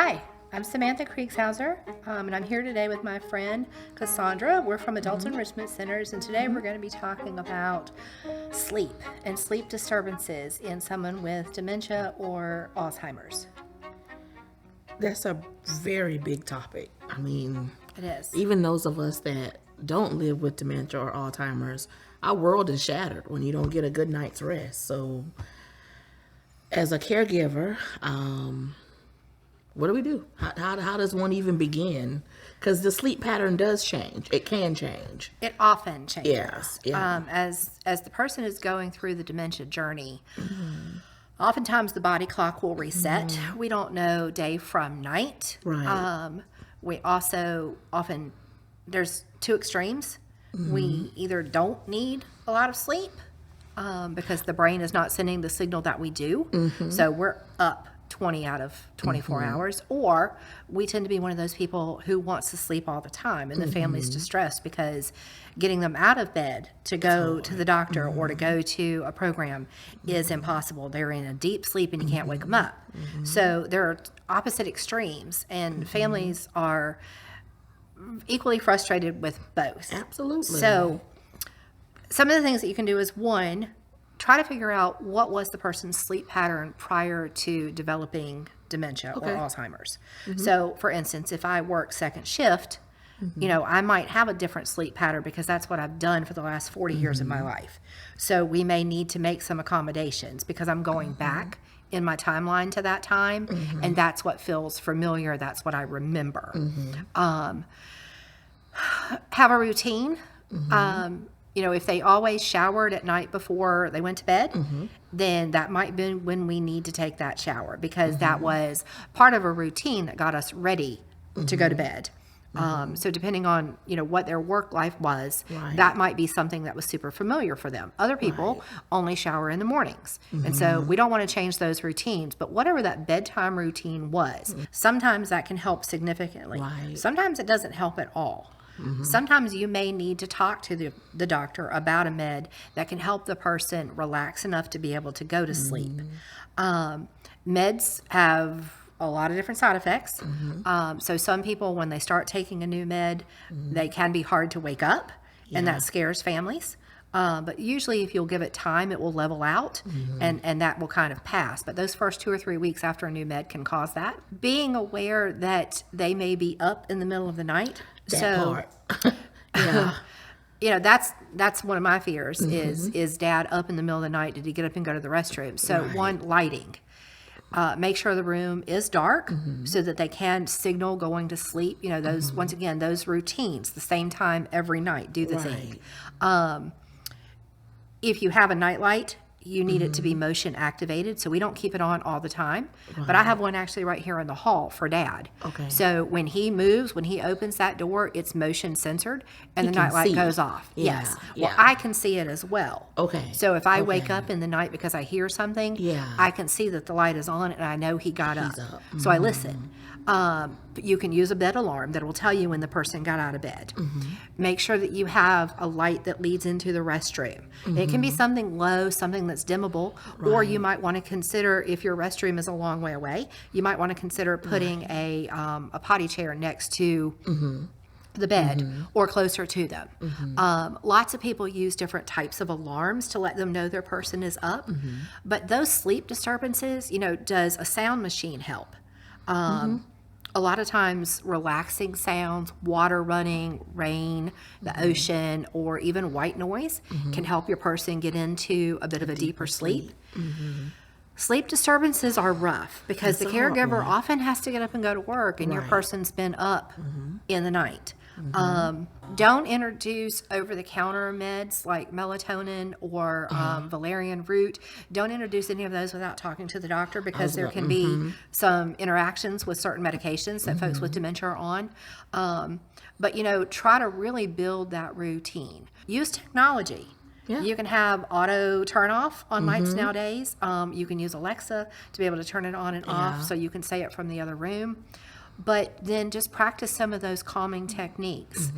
Hi, I'm Samantha Kriegshauser, and I'm here today with my friend Cassandra. We're from Adult Enrichment Centers, and today we're going to be talking about sleep and sleep disturbances in someone with dementia or Alzheimer's. That's a very big topic. I mean, It is. even those of us that don't live with dementia or Alzheimer's, our world is shattered when you don't get a good night's rest. So, as a caregiver, what do we do? How does one even begin? Because the sleep pattern does change. It can change. It often changes. Yes, yeah. As the person is going through the dementia journey, oftentimes the body clock will reset. We don't know day from night. Right. We also often, there's two extremes. We either don't need a lot of sleep because the brain is not sending the signal that we do. So we're up 20 out of 24 hours, or we tend to be one of those people who wants to sleep all the time, and the family's distressed because getting them out of bed to go to the doctor or to go to a program is impossible. They're in a deep sleep and you can't wake them up. So there are opposite extremes, and families are equally frustrated with both. Absolutely. So some of the things that you can do is, one, try to figure out what was the person's sleep pattern prior to developing dementia or Alzheimer's. So, for instance, if I work second shift, I might have a different sleep pattern because that's what I've done for the last 40 years of my life. So we may need to make some accommodations because I'm going back in my timeline to that time, and that's what feels familiar. That's what I remember. Have a routine. If they always showered at night before they went to bed, then that might be when we need to take that shower because that was part of a routine that got us ready to go to bed. So depending on, what their work life was, that might be something that was super familiar for them. Other people only shower in the mornings. And so we don't want to change those routines, but whatever that bedtime routine was, sometimes that can help significantly. Sometimes it doesn't help at all. Sometimes you may need to talk to the doctor about a med that can help the person relax enough to be able to go to sleep. Meds have a lot of different side effects. So some people, when they start taking a new med, they can be hard to wake up, and that scares families. But usually if you'll give it time, it will level out and that will kind of pass. But those first 2 or 3 weeks after a new med can cause that. Being aware that they may be up in the middle of the night. Part. That's one of my fears is dad up in the middle of the night? Did he get up and go to the restroom? So one, lighting. Make sure the room is dark so that they can signal going to sleep. Those once again, those routines, the same time every night, do the thing. If you have a nightlight, you need it to be motion activated, so we don't keep it on all the time. But I have one actually right here in the hall for dad. So when he moves, when he opens that door, it's motion censored, and the nightlight goes off. Yes. Well, I can see it as well. So if I wake up in the night because I hear something, I can see that the light is on, and I know he got up. So I listen. You can use a bed alarm that will tell you when the person got out of bed. Make sure that you have a light that leads into the restroom. It can be something low, something that's dimmable, or you might want to consider, if your restroom is a long way away, you might want to consider putting a potty chair next to the bed or closer to them. Lots of people use different types of alarms to let them know their person is up. But those sleep disturbances, does a sound machine help? A lot of times relaxing sounds, water running, rain, the ocean, or even white noise can help your person get into a bit of a deeper sleep. Sleep disturbances are rough because the caregiver often has to get up and go to work, and your person's been up in the night. Don't introduce over-the-counter meds like melatonin or valerian root. Don't introduce any of those without talking to the doctor because there can be some interactions with certain medications that folks with dementia are on. But try to really build that routine. Use technology. You can have auto turn off on lights nowadays. You can use Alexa to be able to turn it on and off so you can say it from the other room. But then just practice some of those calming techniques.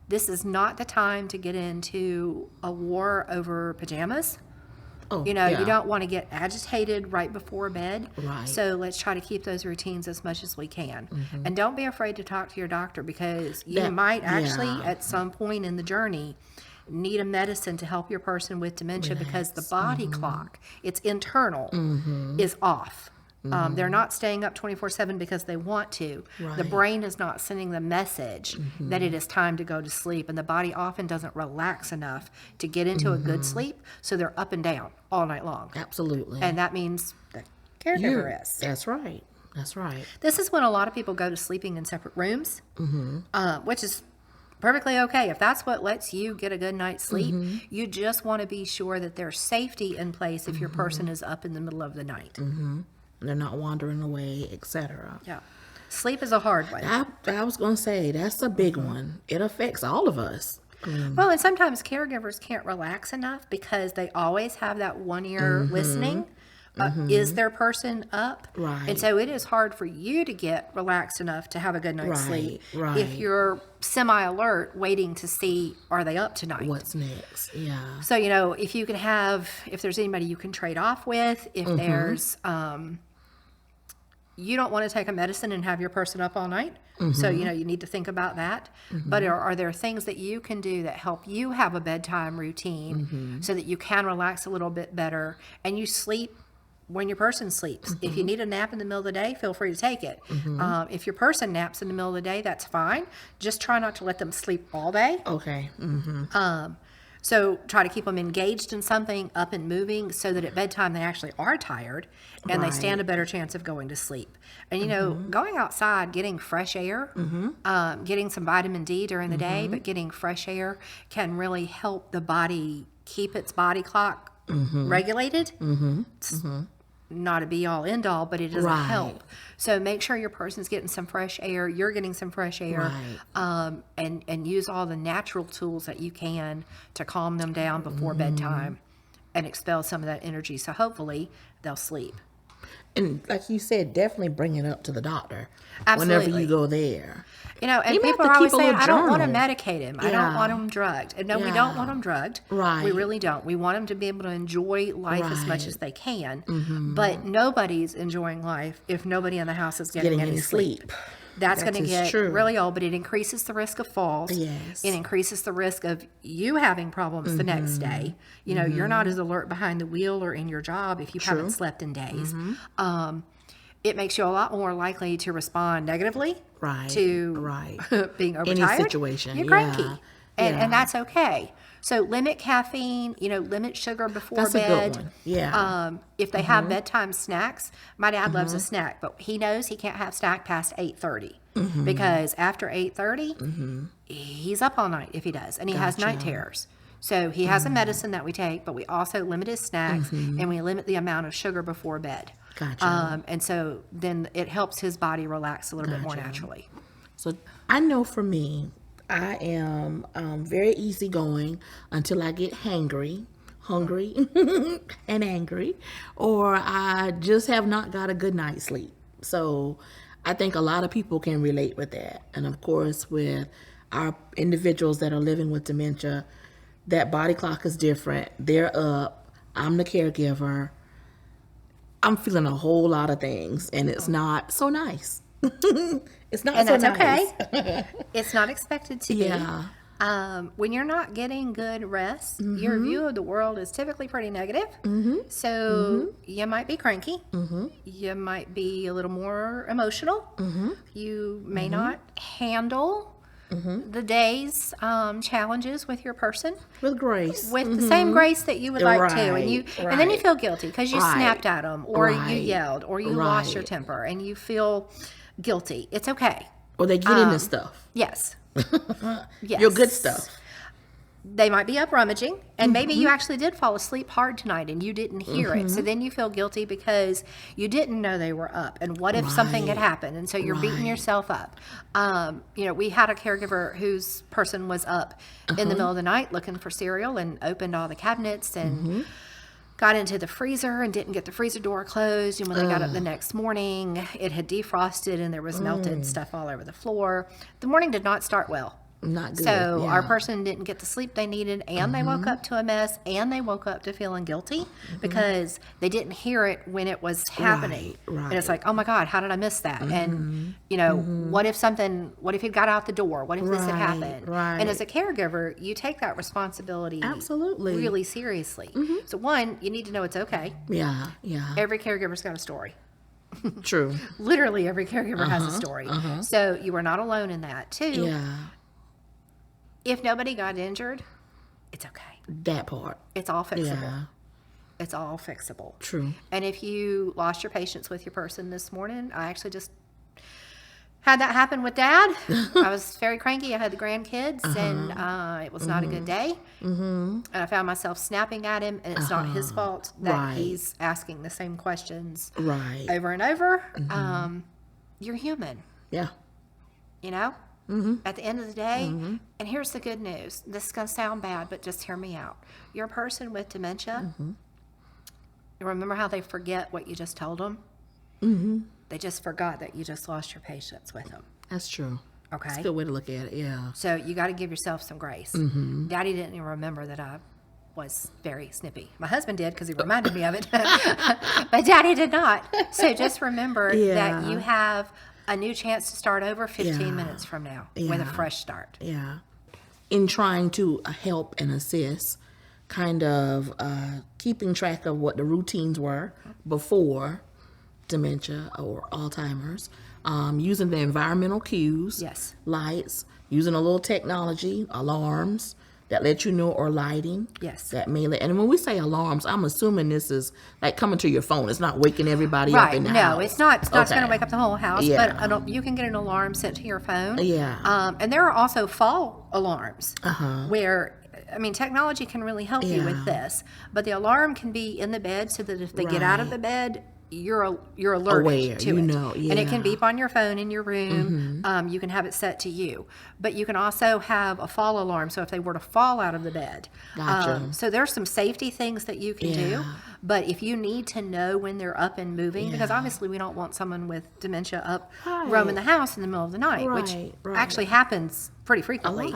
This is not the time to get into a war over pajamas. Oh, You know, yeah. you don't want to get agitated right before bed. Right. So let's try to keep those routines as much as we can. And don't be afraid to talk to your doctor, because you might actually, at some point in the journey, need a medicine to help your person with dementia, because the body clock, it's internal, is off. They're not staying up 24/7 because they want to. The Right. brain is not sending the message that it is time to go to sleep, and the body often doesn't relax enough to get into a good sleep, so they're up and down all night long. Absolutely. And that means the caregiver is. That's right. That's right. This is when a lot of people go to sleeping in separate rooms, which is perfectly okay. If that's what lets you get a good night's sleep, you just want to be sure that there's safety in place if your person is up in the middle of the night. They're not wandering away, etc. Yeah. Sleep is a hard one. I was going to say, that's a big one. It affects all of us. Well, and sometimes caregivers can't relax enough because they always have that one ear listening. Is their person up? Right. And so it is hard for you to get relaxed enough to have a good night's sleep Right. if you're semi-alert waiting to see, are they up tonight? What's next? Yeah. So, you know, if you can have, if there's anybody you can trade off with, if there's, you don't want to take a medicine and have your person up all night. So, you know, you need to think about that. But are there things that you can do that help you have a bedtime routine so that you can relax a little bit better and you sleep when your person sleeps? If you need a nap in the middle of the day, feel free to take it. If your person naps in the middle of the day, that's fine. Just try not to let them sleep all day. Okay. So try to keep them engaged in something, up and moving, so that at bedtime they actually are tired and they stand a better chance of going to sleep. And, you know, going outside, getting fresh air, getting some vitamin D during the day, but getting fresh air can really help the body keep its body clock regulated. It's not a be-all, end-all, but it is a help. So make sure your person's getting some fresh air, you're getting some fresh air, and use all the natural tools that you can to calm them down before bedtime and expel some of that energy. So hopefully they'll sleep. And like you said, definitely bring it up to the doctor Absolutely. whenever you go there. You know, and You might have people to are always keep a saying, little I don't want to journal. medicate him. I don't want him drugged. And no, we don't want him drugged. Right. We really don't. We want him to be able to enjoy life as much as they can. But nobody's enjoying life if nobody in the house is getting any sleep. That's going to is get true. really old, but it increases the risk of falls. Yes. It increases the risk of you having problems the next day. You know, you're not as alert behind the wheel or in your job if you haven't slept in days. It makes you a lot more likely to respond negatively to being overtired. situation, You're yeah. cranky. And that's okay. So limit caffeine, you know, limit sugar before That's bed. a good one. Yeah. If they have bedtime snacks, my dad loves a snack, but he knows he can't have snack past 8:30 because after 8:30, he's up all night if he does, and he has night terrors. So he has a medicine that we take, but we also limit his snacks and we limit the amount of sugar before bed. Gotcha. And so then it helps his body relax a little bit more naturally. So I know for me, I am very easygoing until I get hungry, and angry, or I just have not got a good night's sleep. So I think a lot of people can relate with that. And of course, with our individuals that are living with dementia, that body clock is different. They're up. I'm the caregiver. I'm feeling a whole lot of things, and it's not so nice. It's not And so that's nice. okay. It's not expected to Yeah. be. When you're not getting good rest, your view of the world is typically pretty negative. So you might be cranky. You might be a little more emotional. You may not handle the day's challenges with your person With grace. with the same grace that you would like to, and you Right, and then you right. feel guilty because you Right. snapped at them, or you Right. yelled, or you lost your Right. temper, and you feel guilty. It's okay. Or they get into stuff. Yes. Yes. Your good stuff. They might be up rummaging, and maybe you actually did fall asleep hard tonight and you didn't hear it. So then you feel guilty because you didn't know they were up. And what if something had happened? And so you're beating yourself up. You know, we had a caregiver whose person was up in the middle of the night looking for cereal and opened all the cabinets and got into the freezer and didn't get the freezer door closed. And when they got up the next morning, it had defrosted and there was melted stuff all over the floor. The morning did not start well. Not good. So yeah. our person didn't get the sleep they needed, and they woke up to a mess, and they woke up to feeling guilty because they didn't hear it when it was happening. Right. And it's like, oh my God, how did I miss that? And, you know, what if he got out the door? What if this had happened? Right. And as a caregiver, you take that responsibility Absolutely. really seriously. So one, you need to know it's okay. Yeah. Every caregiver's got a story. True. Literally every caregiver has a story. So you are not alone in that. Two, Yeah. if nobody got injured, it's okay. That part. It's all fixable. Yeah. It's all fixable. True. And if you lost your patience with your person this morning, I actually just had that happen with Dad. I was very cranky. I had the grandkids, and it was not a good day. And I found myself snapping at him, and it's not his fault that he's asking the same questions over and over. You're human. Yeah. You know? At the end of the day, and here's the good news. This is going to sound bad, but just hear me out. You're a person with dementia. You remember how they forget what you just told them? They just forgot that you just lost your patience with them. That's true. Okay? That's a good way to look at it, yeah. So you got to give yourself some grace. Daddy didn't even remember that I was very snippy. My husband did because he reminded me of it. But Daddy did not. So just remember that you have a new chance to start over 15 minutes from now with a fresh start. Yeah. In trying to help and assist, kind of keeping track of what the routines were before dementia or Alzheimer's, using the environmental cues, lights, using a little technology, alarms that let you know, or lighting. That may let, and when we say alarms, I'm assuming this is like coming to your phone. It's not waking everybody up in the house. No, it's not going to wake up the whole house, but you can get an alarm sent to your phone. And there are also fall alarms where, I mean, technology can really help you with this, but the alarm can be in the bed so that if they get out of the bed, you're alerted to it. And it can beep on your phone in your room. You can have it set to you, but you can also have a fall alarm. So if they were to fall out of the bed, so there's some safety things that you can do. But if you need to know when they're up and moving, because obviously we don't want someone with dementia up roaming the house in the middle of the night, which actually happens pretty frequently.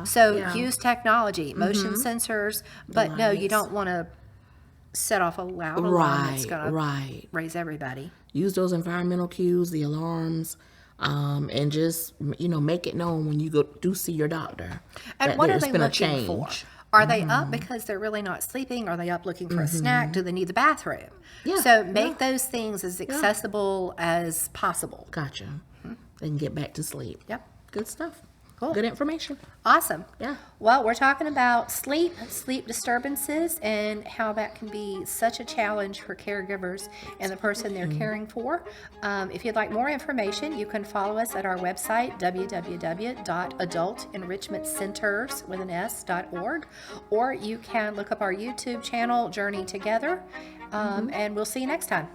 So use technology, motion sensors, but no, you don't want to set off a loud alarm that's going to raise everybody. Use those environmental cues, the alarms, and just, make it known when you do see your doctor. And what are they looking for? Are they up because they're really not sleeping? Are they up looking for a snack? Do they need the bathroom? So make those things as accessible as possible. Gotcha. They can get back to sleep. Good stuff. Cool. Good information. Awesome. Yeah. Well, we're talking about sleep disturbances, and how that can be such a challenge for caregivers and the person they're caring for. If you'd like more information, you can follow us at our website, www.adultenrichmentcenters.org, or you can look up our YouTube channel, Journey Together, and we'll see you next time.